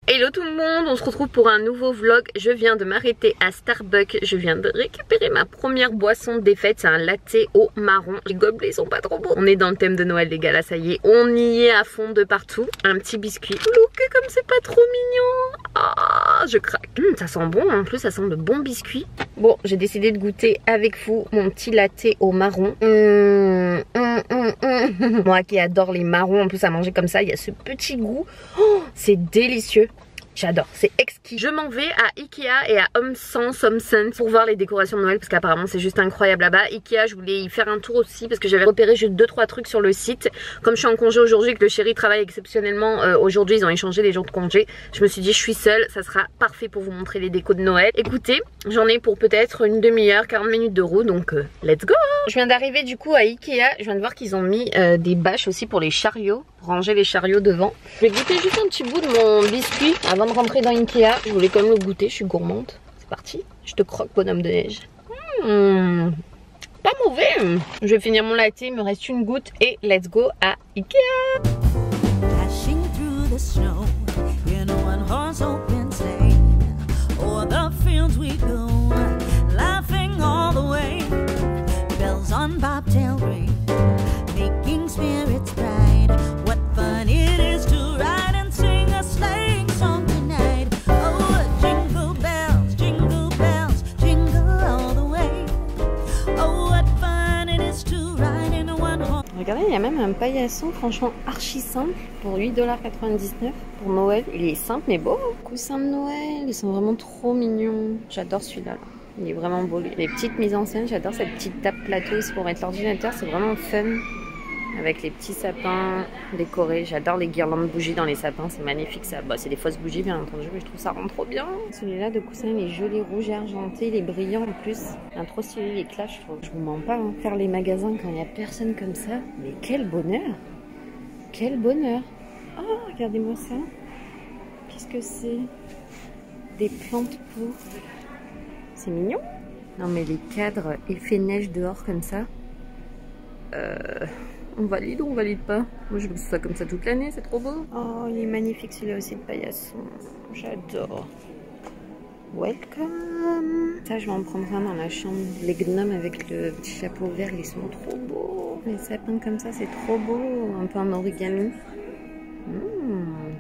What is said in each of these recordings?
Hello tout le monde, on se retrouve pour un nouveau vlog. Je viens de m'arrêter à Starbucks. Je viens de récupérer ma première boisson défaite. C'est un latte au marron. Les gobelets sont pas trop beaux. On est dans le thème de Noël les gars, là ça y est. On y est à fond de partout. Un petit biscuit. Look comme c'est pas trop mignon. Ah, je craque. Ça sent bon, en plus ça sent de bons biscuits. Bon, j'ai décidé de goûter avec vous mon petit latte au marron. Moi qui adore les marrons, en plus à manger comme ça, il y a ce petit goût. Oh, c'est délicieux. J'adore, c'est exquis. Je m'en vais à Ikea et à Home Sense pour voir les décorations de Noël parce qu'apparemment c'est juste incroyable là-bas. Ikea, je voulais y faire un tour aussi parce que j'avais repéré juste 2-3 trucs sur le site. Comme je suis en congé aujourd'hui et que le chéri travaille exceptionnellement aujourd'hui, ils ont échangé les jours de congé. Je me suis dit je suis seule, ça sera parfait pour vous montrer les décos de Noël. Écoutez, j'en ai pour peut-être une demi-heure, 40 minutes de route, donc let's go. Je viens d'arriver du coup à Ikea, je viens de voir qu'ils ont mis des bâches aussi pour les chariots. Ranger les chariots devant. Je vais goûter juste un petit bout de mon biscuit avant de rentrer dans Ikea. Je voulais quand même le goûter, je suis gourmande. C'est parti, je te croque bonhomme de neige. Pas mauvais. Je vais finir mon latte, il me reste une goutte et let's go à Ikea. Regardez, il y a même un paillasson franchement archi simple pour 8,99 $ pour Noël. Il est simple mais beau. Coussins de Noël, ils sont vraiment trop mignons. J'adore celui-là. Là. Il est vraiment beau. Les petites mises en scène, j'adore cette petite table plateau aussi pour mettre l'ordinateur. C'est vraiment fun. Avec les petits sapins décorés. J'adore les guirlandes de bougies dans les sapins. C'est magnifique ça. Bah, c'est des fausses bougies bien entendu, mais je trouve ça rend trop bien. Celui-là de coussin, il est joli, rouge et argenté. Il est brillant en plus. Il a trop stylé les clashs, je trouve. Je vous mens pas, hein. Faire les magasins quand il n'y a personne comme ça. Mais quel bonheur. Quel bonheur. Oh, regardez-moi ça. Qu'est-ce que c'est? Des plantes pour... C'est mignon. Non mais les cadres effet neige dehors comme ça. On valide ou on valide pas? Moi je veux ça comme ça toute l'année, c'est trop beau. Oh il est magnifique celui-là aussi de paillasson. J'adore. Welcome. Ça je vais en prendre un dans la chambre. Les gnomes avec le petit chapeau vert, ils sont trop beaux. Les sapins comme ça c'est trop beau. Un peu en origami.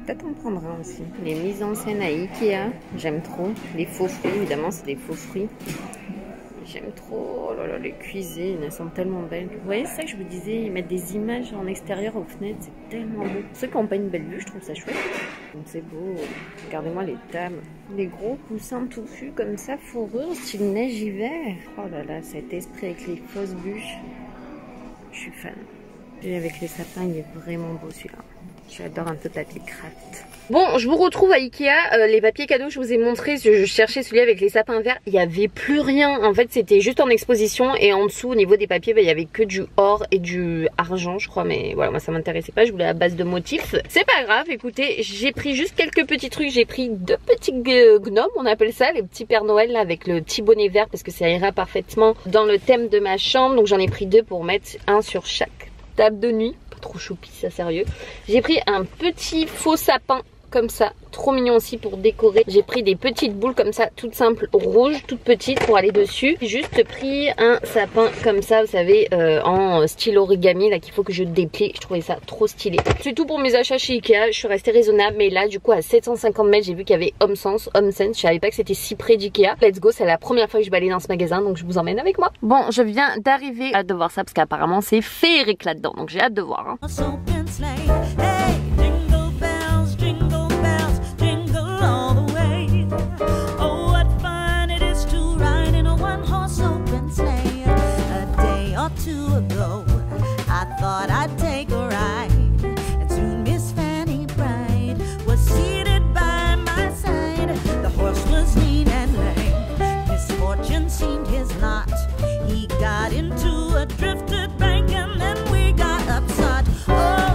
Peut-être en prendre un aussi. Les mises en scène à Ikea, j'aime trop. Les faux fruits, évidemment c'est des faux fruits. J'aime trop, oh là là, les cuisines, elles sont tellement belles. Vous voyez ça que je vous disais, ils mettent des images en extérieur aux fenêtres, c'est tellement beau. Ceux qui n'ont pas une belle vue, je trouve ça chouette. Donc c'est beau, regardez-moi les tables. Les gros coussins touffus comme ça, fourrure, style neige-hiver. Oh là là, cet esprit avec les fausses bûches, je suis fan. Et avec les sapins, il est vraiment beau celui-là. J'adore un peu papier craft. Bon, je vous retrouve à Ikea. Les papiers cadeaux, je vous ai montré. Je cherchais celui avec les sapins verts. Il n'y avait plus rien. En fait, c'était juste en exposition. Et en dessous, au niveau des papiers, il n'y avait que du or et du argent, je crois. Mais voilà, moi, ça m'intéressait pas. Je voulais à base de motifs. C'est pas grave. Écoutez, j'ai pris juste quelques petits trucs. J'ai pris 2 petits gnomes, on appelle ça. Les petits Père Noël, là, avec le petit bonnet vert. Parce que ça ira parfaitement dans le thème de ma chambre. Donc, j'en ai pris 2 pour mettre un sur chaque table de nuit. Pas trop choupi, ça, sérieux. J'ai pris un petit faux sapin. Comme ça, trop mignon aussi pour décorer. J'ai pris des petites boules comme ça, toutes simples, rouges, toutes petites pour aller dessus. J'ai juste pris un sapin comme ça, vous savez, en style origami, là qu'il faut que je déplie. Je trouvais ça trop stylé. C'est tout pour mes achats chez Ikea. Je suis restée raisonnable, mais là, du coup, à 750 mètres, j'ai vu qu'il y avait Home Sense. Je savais pas que c'était si près d'Ikea. Let's go, c'est la première fois que je vais aller dans ce magasin, donc je vous emmène avec moi. Bon, je viens d'arriver. Hâte de voir ça parce qu'apparemment c'est féerique là-dedans, donc j'ai hâte de voir. Hein. Got into a drifted bank and then we got upside. Oh,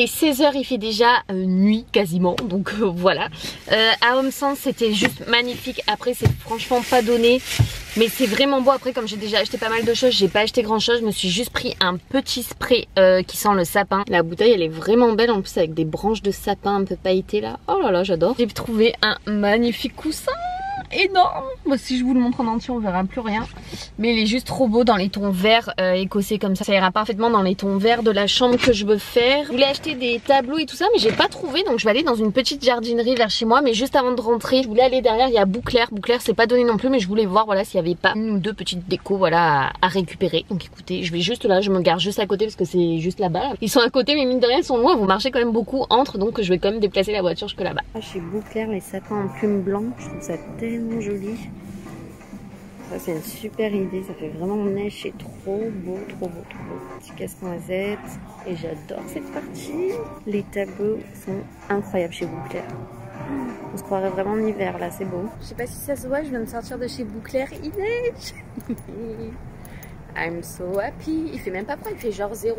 est 16h, il fait déjà nuit quasiment, donc voilà. À Homesense c'était juste magnifique, après c'est franchement pas donné, mais c'est vraiment beau. Après comme j'ai déjà acheté pas mal de choses, j'ai pas acheté grand chose, je me suis juste pris un petit spray qui sent le sapin. La bouteille elle est vraiment belle en plus avec des branches de sapin un peu pailletées là, oh là là j'adore. J'ai trouvé un magnifique coussin énorme. Moi, si je vous le montre en entier on verra plus rien, mais il est juste trop beau dans les tons verts écossais comme ça ira parfaitement dans les tons verts de la chambre que je veux faire. Je voulais acheter des tableaux et tout ça mais j'ai pas trouvé, donc je vais aller dans une petite jardinerie vers chez moi. Mais juste avant de rentrer je voulais aller derrière, il y a Bouclair. Bouclair c'est pas donné non plus, mais je voulais voir voilà s'il y avait pas une ou deux petites décos voilà à récupérer. Donc écoutez, je vais juste là, je me gare juste à côté parce que c'est juste là-bas. Ils sont à côté mais mine de rien ils sont loin, vous marchez quand même beaucoup entre, donc je vais quand même déplacer la voiture jusque là-bas. Chez Bouclair les sapins en plumes blancs, je trouve ça tellement joli. Ça c'est une super idée, ça fait vraiment neige, c'est trop beau, trop beau, trop beau. Petit casse-noisette et j'adore cette partie. Les tableaux sont incroyables chez Bouclair. On se croirait vraiment en hiver là, c'est beau. Je sais pas si ça se voit, je viens de sortir de chez Bouclair, il neige. I'm so happy. Il fait même pas froid, il fait genre 0-1.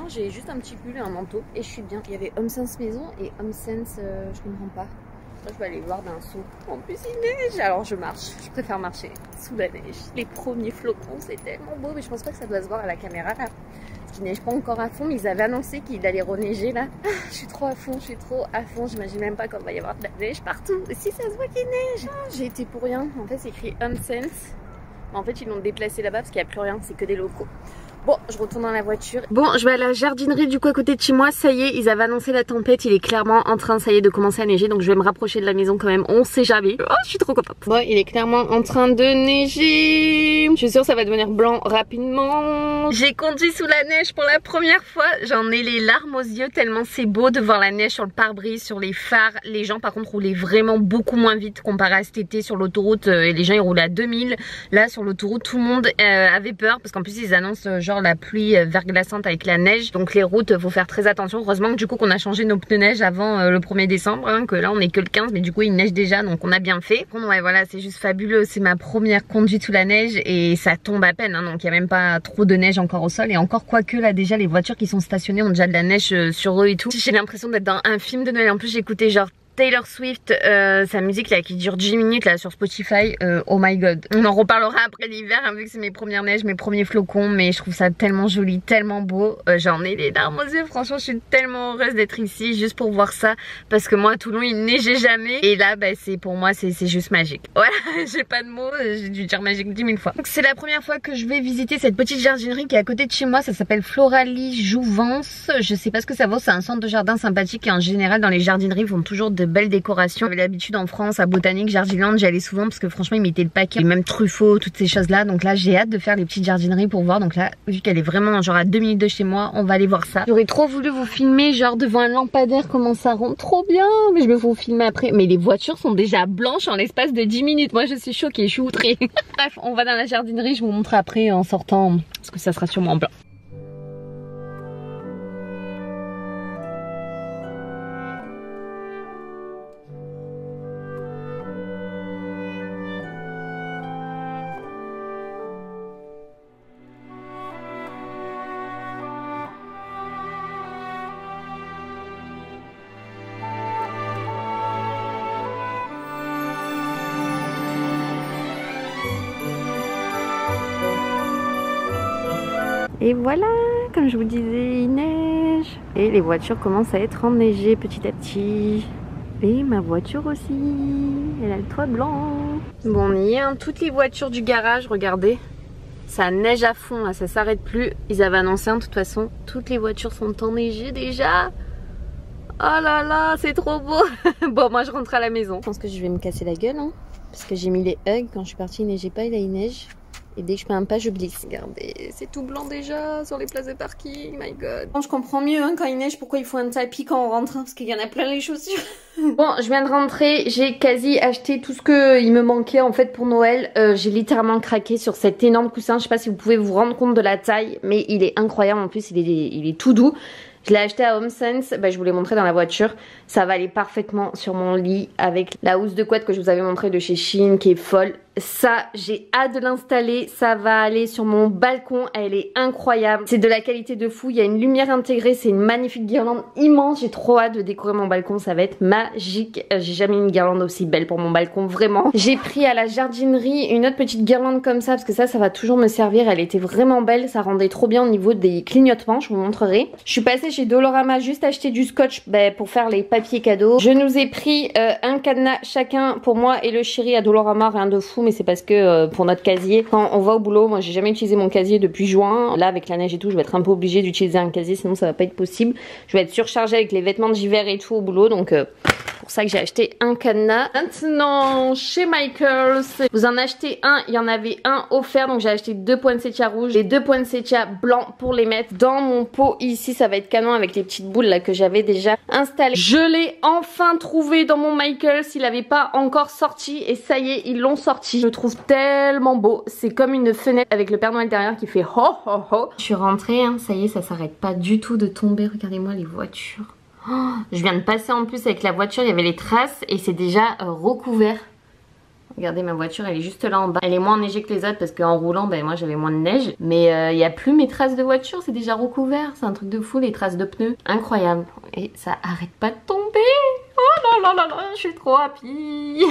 J'ai juste un petit pull et un manteau et je suis bien. Il y avait Homesense maison et Homesense, je comprends pas. Je vais aller voir d'un saut. En plus il neige, alors je marche. Je préfère marcher sous la neige. Les premiers flocons, c'est tellement beau, mais je pense pas que ça doit se voir à la caméra là. Parce qu'il neige pas encore à fond, mais ils avaient annoncé qu'il allait reneiger là. Ah, je suis trop à fond, je suis trop à fond. J'imagine même pas qu'il va y avoir de la neige partout. Et si ça se voit qu'il neige. Ah, j'ai été pour rien. En fait c'est écrit Homesense. En fait ils l'ont déplacé là-bas parce qu'il n'y a plus rien, c'est que des locaux. Bon, je retourne dans la voiture. Bon, je vais à la jardinerie du coup à côté de chez moi. Ça y est, ils avaient annoncé la tempête. Il est clairement en train, ça y est, de commencer à neiger. Donc je vais me rapprocher de la maison quand même. On sait jamais. Oh, je suis trop contente. Bon, il est clairement en train de neiger. Je suis sûre que ça va devenir blanc rapidement. J'ai conduit sous la neige pour la première fois. J'en ai les larmes aux yeux tellement c'est beau de voir la neige sur le pare-brise, sur les phares. Les gens par contre roulaient vraiment beaucoup moins vite comparé à cet été sur l'autoroute. Et les gens ils roulaient à 2000. Là sur l'autoroute tout le monde avait peur parce qu'en plus ils annoncent genre la pluie verglaçante avec la neige, donc les routes faut faire très attention. Heureusement que du coup qu'on a changé nos pneus neige avant le 1er décembre hein, que là on est que le 15 mais du coup il neige déjà donc on a bien fait. Bon ouais voilà c'est juste fabuleux, c'est ma première conduite sous la neige et ça tombe à peine hein, donc il n'y a même pas trop de neige encore au sol et encore quoique là déjà les voitures qui sont stationnées ont déjà de la neige sur eux et tout. J'ai l'impression d'être dans un film de Noël. En plus j'ai écouté genre Taylor Swift, sa musique là qui dure 10 minutes là sur Spotify, oh my god. On en reparlera après l'hiver hein, vu que c'est mes premières neiges, mes premiers flocons, mais je trouve ça tellement joli, tellement beau. J'en ai les larmes aux yeux, franchement je suis tellement heureuse d'être ici juste pour voir ça parce que moi à Toulon il neigeait jamais et là bah, c'est pour moi c'est juste magique. Voilà, j'ai pas de mots, j'ai dû dire magique 10 000 fois. Donc c'est la première fois que je vais visiter cette petite jardinerie qui est à côté de chez moi, ça s'appelle Floralie Jouvence. Je sais pas ce que ça vaut, c'est un centre de jardin sympathique et en général dans les jardineries ils font toujours de belles décorations. J'avais l'habitude en France à Botanique, Jardiland, j'y allais souvent parce que franchement ils mettaient le paquet, et même Truffaut, toutes ces choses là. Donc là j'ai hâte de faire les petites jardineries pour voir. Donc là vu qu'elle est vraiment genre à 2 minutes de chez moi, on va aller voir ça. J'aurais trop voulu vous filmer genre devant un lampadaire comment ça rentre trop bien, mais je vais vous filmer après. Mais les voitures sont déjà blanches en l'espace de 10 minutes. Moi je suis choquée, je suis outrée. Bref, on va dans la jardinerie, je vous montre après en sortant parce que ça sera sûrement blanc. Et voilà, comme je vous disais, il neige. Et les voitures commencent à être enneigées petit à petit. Et ma voiture aussi, elle a le toit blanc. Bon, on y est, hein. Toutes les voitures du garage, regardez. Ça neige à fond, là, ça s'arrête plus. Ils avaient annoncé, hein, de toute façon, toutes les voitures sont enneigées déjà. Oh là là, c'est trop beau. Bon, moi je rentre à la maison. Je pense que je vais me casser la gueule, hein, parce que j'ai mis les hugs. Quand je suis partie, il neigeait pas, et là il neige. Et dès que je fais un pas, je glisse. Regardez, c'est tout blanc déjà sur les places de parking. My god. Bon, je comprends mieux hein, quand il neige pourquoi il faut un tapis quand on rentre. Hein, parce qu'il y en a plein les chaussures. Bon, je viens de rentrer. J'ai quasi acheté tout ce qu'il me manquait en fait pour Noël. J'ai littéralement craqué sur cet énorme coussin. Je sais pas si vous pouvez vous rendre compte de la taille. Mais il est incroyable. En plus, il est tout doux. Je l'ai acheté à Homesense, bah, je vous l'ai montré dans la voiture. Ça va aller parfaitement sur mon lit avec la housse de couette que je vous avais montré de chez Shein qui est folle. ça, j'ai hâte de l'installer. Ça va aller sur mon balcon. Elle est incroyable. C'est de la qualité de fou. Il y a une lumière intégrée. C'est une magnifique guirlande immense. J'ai trop hâte de décorer mon balcon. Ça va être magique. J'ai jamais eu une guirlande aussi belle pour mon balcon, vraiment. J'ai pris à la jardinerie une autre petite guirlande comme ça parce que ça va toujours me servir. Elle était vraiment belle. Ça rendait trop bien au niveau des clignotements. Je vous montrerai. Je suis passée chez Dolorama juste acheter du scotch pour faire les papiers cadeaux. Je nous ai pris un cadenas chacun pour moi et le chéri à Dolorama. Rien de fou, mais c'est parce que pour notre casier, quand on va au boulot, moi j'ai jamais utilisé mon casier depuis juin. Là avec la neige et tout, je vais être un peu obligée d'utiliser un casier, sinon ça va pas être possible. Je vais être surchargée avec les vêtements d'hiver et tout au boulot, donc pour ça que j'ai acheté un cadenas. Maintenant chez Michaels, vous en achetez un, il y en avait un offert, donc j'ai acheté 2 poinsettias rouges et 2 poinsettias blancs pour les mettre dans mon pot ici. Ça va être canon avec les petites boules là que j'avais déjà installées. Je l'ai enfin trouvé dans mon Michaels, il n'avait pas encore sorti et ça y est, ils l'ont sorti. Je le trouve tellement beau, c'est comme une fenêtre avec le Père Noël derrière qui fait ho ho ho. Je suis rentrée, hein, ça y est, ça s'arrête pas du tout de tomber. Regardez-moi les voitures. Oh, je viens de passer en plus avec la voiture, il y avait les traces et c'est déjà recouvert. Regardez, ma voiture elle est juste là en bas. Elle est moins enneigée que les autres parce qu'en roulant moi j'avais moins de neige. Mais il n'y a plus mes traces de voiture, c'est déjà recouvert. C'est un truc de fou, les traces de pneus. Incroyable. Et ça arrête pas de tomber. Oh là là là là, je suis trop happy.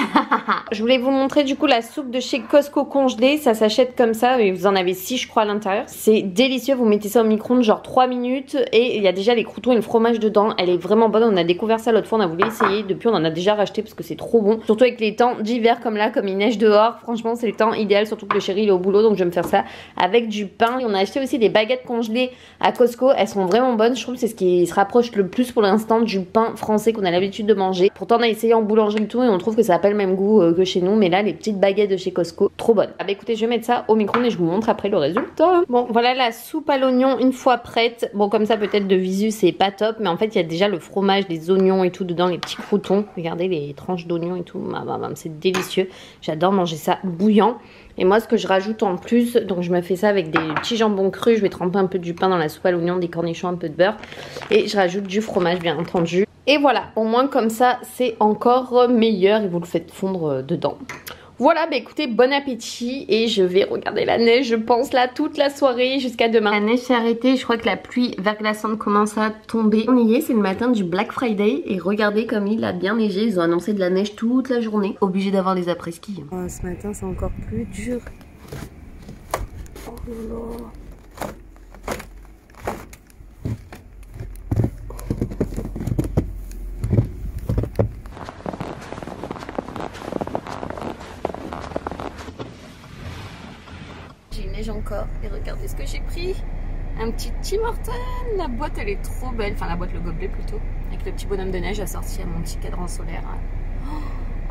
Je voulais vous montrer du coup la soupe de chez Costco congelée. Ça s'achète comme ça et vous en avez 6 je crois à l'intérieur. C'est délicieux, vous mettez ça au micro-ondes genre 3 minutes et il y a déjà les croûtons et le fromage dedans. Elle est vraiment bonne, on a découvert ça l'autre fois, on a voulu essayer. Depuis on en a déjà racheté parce que c'est trop bon. Surtout avec les temps d'hiver comme là, comme il neige dehors. Franchement c'est le temps idéal, surtout que le chéri il est au boulot, donc je vais me faire ça avec du pain. Et on a acheté aussi des baguettes congelées à Costco. Elles sont vraiment bonnes, je trouve que c'est ce qui se rapproche le plus pour l'instant du pain français qu'on a l'habitude de manger. Pourtant on a essayé en boulangerie et tout et on trouve que ça n'a pas le même goût que chez nous, mais là les petites baguettes de chez Costco, trop bonnes. Ah bah écoutez, je vais mettre ça au micro-ondes et je vous montre après le résultat. Bon voilà la soupe à l'oignon une fois prête. Bon comme ça peut-être de visu c'est pas top, mais en fait il y a déjà le fromage, les oignons et tout dedans, les petits croûtons. Regardez les tranches d'oignons et tout, c'est délicieux. J'adore manger ça bouillant. Et moi ce que je rajoute en plus, donc je me fais ça avec des petits jambons crus, je vais tremper un peu du pain dans la soupe à l'oignon, des cornichons, un peu de beurre et je rajoute du fromage bien entendu. Et voilà, au moins comme ça c'est encore meilleur et vous le faites fondre dedans. Voilà, bah écoutez, bon appétit et je vais regarder la neige, je pense là toute la soirée jusqu'à demain. La neige s'est arrêtée, je crois que la pluie verglaçante commence à tomber. On y est, c'est le matin du Black Friday et regardez comme il a bien neigé, ils ont annoncé de la neige toute la journée. Obligé d'avoir les après-ski. Oh, ce matin c'est encore plus dur. Oh là là. Encore et regardez ce que j'ai pris, un petit Tim Hortons. La boîte elle est trop belle, enfin la boîte, le gobelet plutôt, avec le petit bonhomme de neige assorti à mon petit cadran solaire.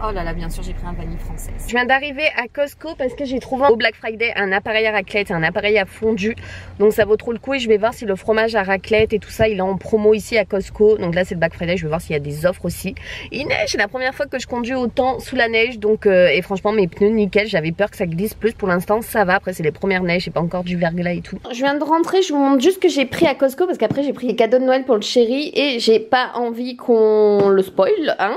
Oh là là, bien sûr j'ai pris un vanille française. Je viens d'arriver à Costco parce que j'ai trouvé au Black Friday un appareil à raclette et un appareil à fondu, donc ça vaut trop le coup et je vais voir si le fromage à raclette et tout ça il est en promo ici à Costco. Donc là c'est le Black Friday, je vais voir s'il y a des offres aussi. Il neige, c'est la première fois que je conduis autant sous la neige, donc et franchement mes pneus nickel, j'avais peur que ça glisse plus, pour l'instant ça va. Après c'est les premières neiges, c'est pas encore du verglas et tout. Je viens de rentrer, je vous montre juste ce que j'ai pris à Costco parce qu'après j'ai pris les cadeaux de Noël pour le chéri et j'ai pas envie qu'on le spoil, hein.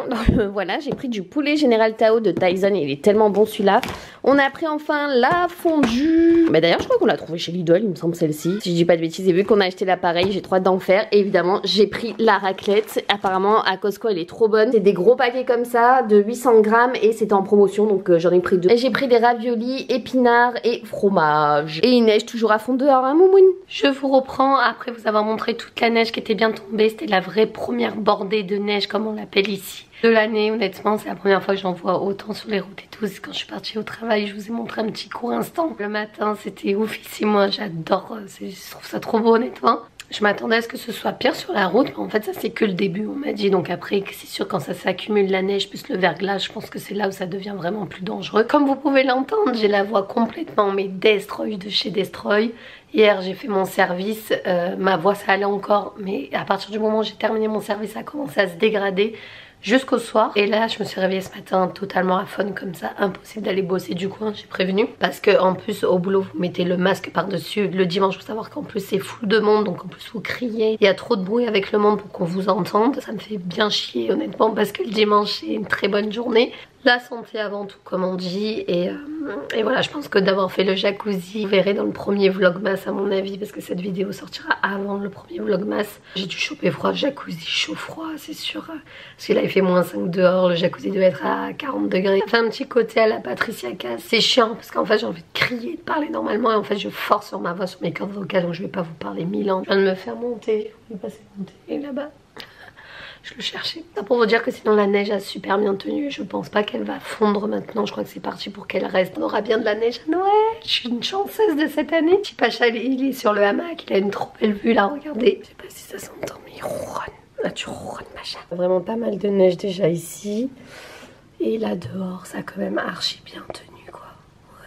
Voilà, j'ai pris du poulet Général Tao de Tyson, il est tellement bon celui-là. On a pris enfin la fondue. Bah d'ailleurs je crois qu'on l'a trouvé chez Lidl, il me semble celle-ci, si je dis pas de bêtises. Et vu qu'on a acheté l'appareil, j'ai trop hâte d'en faire. Et évidemment j'ai pris la raclette. Apparemment à Costco elle est trop bonne. C'est des gros paquets comme ça de 800 grammes et c'était en promotion, donc j'en ai pris 2. Et j'ai pris des raviolis, épinards et fromage. Et il neige toujours à fond dehors, hein Moumoune. Je vous reprends après vous avoir montré toute la neige qui était bien tombée. C'était la vraie première bordée de neige comme on l'appelle ici de l'année. Honnêtement c'est la première fois que j'en vois autant sur les routes et tout. Quand je suis partie au travail, je vous ai montré un petit court instant le matin, c'était ouf ici. Moi j'adore, je trouve ça trop beau honnêtement. Je m'attendais à ce que ce soit pire sur la route, mais en fait ça c'est que le début on m'a dit. Donc après c'est sûr quand ça s'accumule la neige plus le verglas, je pense que c'est là où ça devient vraiment plus dangereux. Comme vous pouvez l'entendre, j'ai la voix complètement mais Destroy de chez Destroy. Hier j'ai fait mon service, ma voix ça allait encore, mais à partir du moment où j'ai terminé mon service ça a commencé à se dégrader jusqu'au soir. Et là je me suis réveillée ce matin totalement à fond comme ça, impossible d'aller bosser du coup, hein, j'ai prévenu. Parce que en plus au boulot vous mettez le masque par dessus le dimanche, faut savoir qu'en plus c'est full de monde, donc en plus vous criez, il y a trop de bruit avec le monde pour qu'on vous entende. Ça me fait bien chier honnêtement parce que le dimanche c'est une très bonne journée. La santé avant tout comme on dit et voilà, je pense que d'avoir fait le jacuzzi, vous verrez dans le premier vlogmas à mon avis, parce que cette vidéo sortira avant le premier vlogmas. J'ai dû choper froid, jacuzzi chaud froid c'est sûr, parce qu'il avait fait -5 dehors, le jacuzzi devait être à 40 degrés. Ça fait un petit côté à la Patricia Cass, c'est chiant parce qu'en fait j'ai envie de crier, de parler normalement et en fait je force sur ma voix, sur mes cordes vocales, donc je vais pas vous parler 1000 ans. Je viens de me faire monter, je vais passer monter là-bas. Je le cherchais. Ça pour vous dire que sinon la neige a super bien tenu. Je pense pas qu'elle va fondre maintenant. Je crois que c'est parti pour qu'elle reste. On aura bien de la neige à Noël. Je suis une chanceuse de cette année. Petit Pacha il est sur le hamac. Il a une trop belle vue là. Regardez. Je sais pas si ça s'entend mais il ronronne. Là tu ronronnes Pacha. Vraiment pas mal de neige déjà ici. Et là dehors ça a quand même archi bien tenu quoi.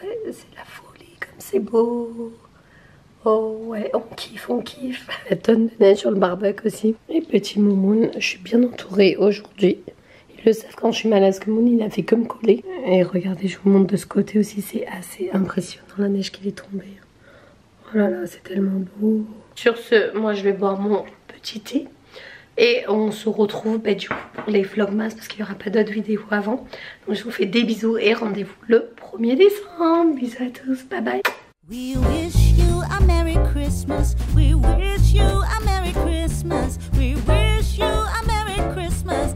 Ouais c'est la folie comme c'est beau. Oh ouais, on kiffe, on kiffe. La tonne de neige sur le barbecue aussi. Et petit Moumoun, je suis bien entourée aujourd'hui. Ils le savent quand je suis malade, parce que Moon il a fait que me coller. Et regardez, je vous montre de ce côté aussi, c'est assez impressionnant la neige qui est tombée. Oh là là, c'est tellement beau. Sur ce, moi je vais boire mon petit thé. Et on se retrouve du coup pour les vlogmas parce qu'il n'y aura pas d'autres vidéos avant. Donc je vous fais des bisous et rendez-vous le 1er décembre. Bisous à tous, bye bye. We wish you a Merry Christmas. We wish you a Merry Christmas. We wish you a Merry Christmas.